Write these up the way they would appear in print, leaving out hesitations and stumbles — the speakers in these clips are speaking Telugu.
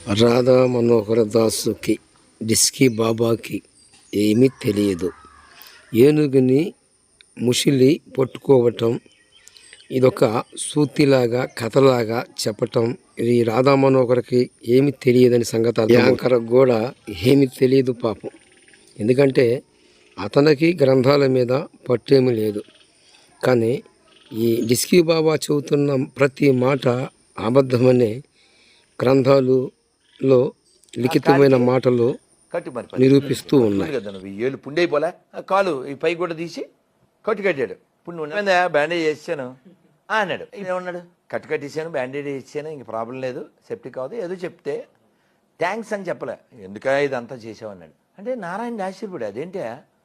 రాధా మనోహర దాసుకి డిస్కీ బాబాకి ఏమీ తెలియదు. ఏనుగుని ముసిలి పట్టుకోవటం ఇదొక సూతిలాగా కథలాగా చెప్పటం. ఇది రాధా మనోహర్కి ఏమి తెలియదని సంగతి యాంకర్ కూడా ఏమి తెలియదు పాపం. ఎందుకంటే అతనికి గ్రంథాల మీద పట్టేమీ లేదు. కానీ ఈ డిస్కీ బాబా చెబుతున్న ప్రతి మాట అబద్ధమనే గ్రంథాలులో లిఖితమైన మాటలు నిరూపిస్తూ ఉన్నాయి. ఏళ్ళు పుండి అయిపోలే కాలు ఈ పై కూడా తీసి కట్టాడు. పుండి బ్యాండేజ్ చేసాను అన్నాడు. ఏమన్నాడు? కట్టేసాను, బ్యాండేజ్ చేసాను, ఇంక ప్రాబ్లం లేదు, సెప్టిక్ కాదు ఏదో చెప్తే థ్యాంక్స్ అని చెప్పలే. ఎందుక ఇదంతా చేసావు అన్నాడు. అంటే నారాయణ ఆశ్చర్యపడి, అదేంటే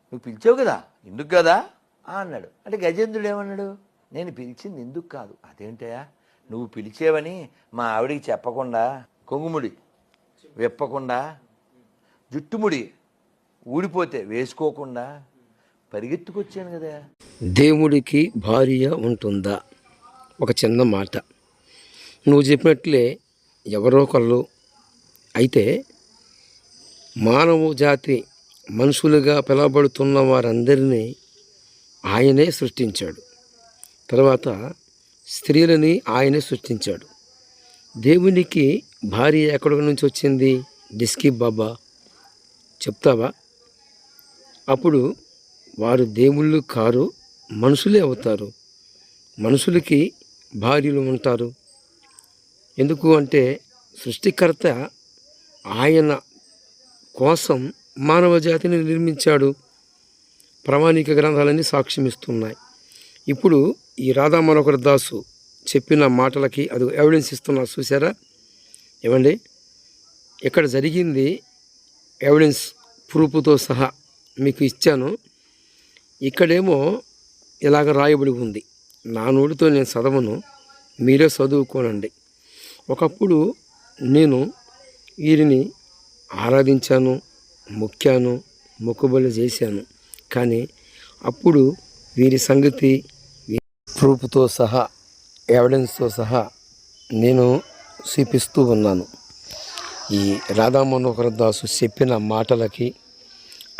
నువ్వు పిలిచావు కదా, ఎందుకు కదా అన్నాడు. అంటే గజేంద్రుడు ఏమన్నాడు? నేను పిలిచింది ఎందుకు కాదు. అదేంటయా నువ్వు పిలిచేవని మా ఆవిడికి చెప్పకుండా, కొంగుముడి విప్పకుండా, జుట్టుముడి ఊడిపోతే వేసుకోకుండా పరిగెత్తుకొచ్చాను కదా. దేవుడికి భార్య ఉంటుందా? ఒక చిన్న మాట. నువ్వు చెప్పినట్లే ఎవరో ఒకళ్ళు అయితే మానవ జాతి మనుషులుగా పిలవబడుతున్న వారందరినీ ఆయనే సృష్టించాడు. తర్వాత స్త్రీలని ఆయనే సృష్టించాడు. దేవునికి భార్య ఎక్కడి నుంచి వచ్చింది? డిస్కీ బాబా చెప్తావా? అప్పుడు వారు దేవుళ్ళు కారు, మనుషులే అవుతారు. మనుషులకి భార్యలు ఉంటారు. ఎందుకు అంటే సృష్టికర్త ఆయన కోసం మానవ జాతిని నిర్మించాడు. ప్రామాణిక గ్రంథాలన్నీ సాక్ష్యమిస్తున్నాయి. ఇప్పుడు ఈ రాధా మనోహర్ దాసు చెప్పిన మాటలకి అది ఎవిడెన్స్ ఇస్తున్నారు. చూసారా? ఏమండి, ఇక్కడ జరిగింది ఎవిడెన్స్ ప్రూఫ్తో సహా మీకు ఇచ్చాను. ఇక్కడేమో ఇలాగ రాయబడి ఉంది. నా నోటితో నేను చదవను, మీరే చదువుకోనండి. ఒకప్పుడు నేను వీరిని ఆరాధించాను, మొక్కాను, మొక్కుబళ్ళు చేశాను. కానీ అప్పుడు వీరి సంగతి ప్రూఫ్తో సహా ఎవిడెన్స్తో సహా నేను చూపిస్తూ ఉన్నాను. ఈ రాధా మనోహర్ దాసు చెప్పిన మాటలకి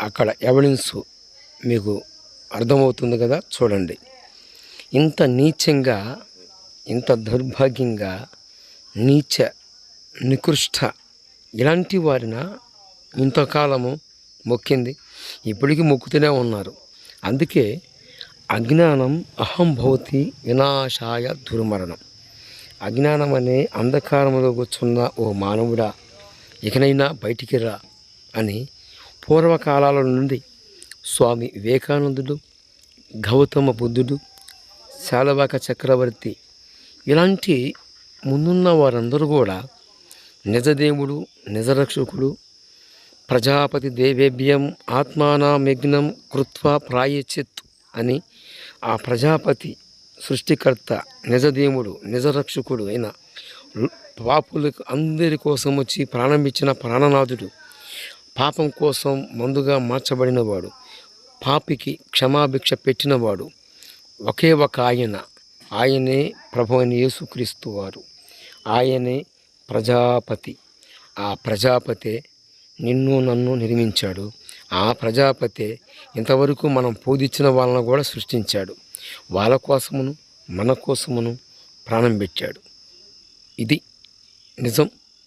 అక్కడ ఎవిడెన్స్ మీకు అర్థమవుతుంది కదా. చూడండి, ఇంత నీచంగా, ఇంత దౌర్భాగ్యంగా, నీచ నికృష్ట ఇలాంటి వారిన ఇంతకాలము మొక్కింది, ఇప్పటికీ మొక్కుతూనే ఉన్నారు. అందుకే అజ్ఞానం అహంభవతి వినాశాయ దుర్మరణం. అజ్ఞానం అనే అంధకారంలో కూర్చున్న ఓ మానవుడా, ఇకనైనా బయటికి రా అని పూర్వకాలాల నుండి స్వామి వివేకానందుడు, గౌతమ బుద్ధుడు, శాలవాక చక్రవర్తి ఇలాంటి ముందున్న వారందరూ కూడా నిజదేవుడు, నిజరక్షకుడు, ప్రజాపతి దేవేభ్యం ఆత్మానం యజ్ఞం కృత్వా ప్రాయచిత్ అని ఆ ప్రజాపతి సృష్టికర్త, నిజదేవుడు, నిజరక్షకుడు అయిన పాపులకు అందరి కోసం వచ్చి ప్రాణం ఇచ్చిన ప్రాణనాథుడు, పాపం కోసం మందుగా మార్చబడినవాడు, పాపికి క్షమాభిక్ష పెట్టినవాడు ఒకే ఒక ఆయనే ప్రభు అయిన యేసుక్రీస్తు వారు. ఆయనే ప్రజాపతి. ఆ ప్రజాపతే నిన్ను నన్ను నిర్మించాడు. ఆ ప్రజాపతే ఇంతవరకు మనం పూజించిన వాళ్ళను కూడా సృష్టించాడు. వాళ్ళ కోసమును మన కోసమును ప్రాణం పెట్టాడు. ఇది నిజం.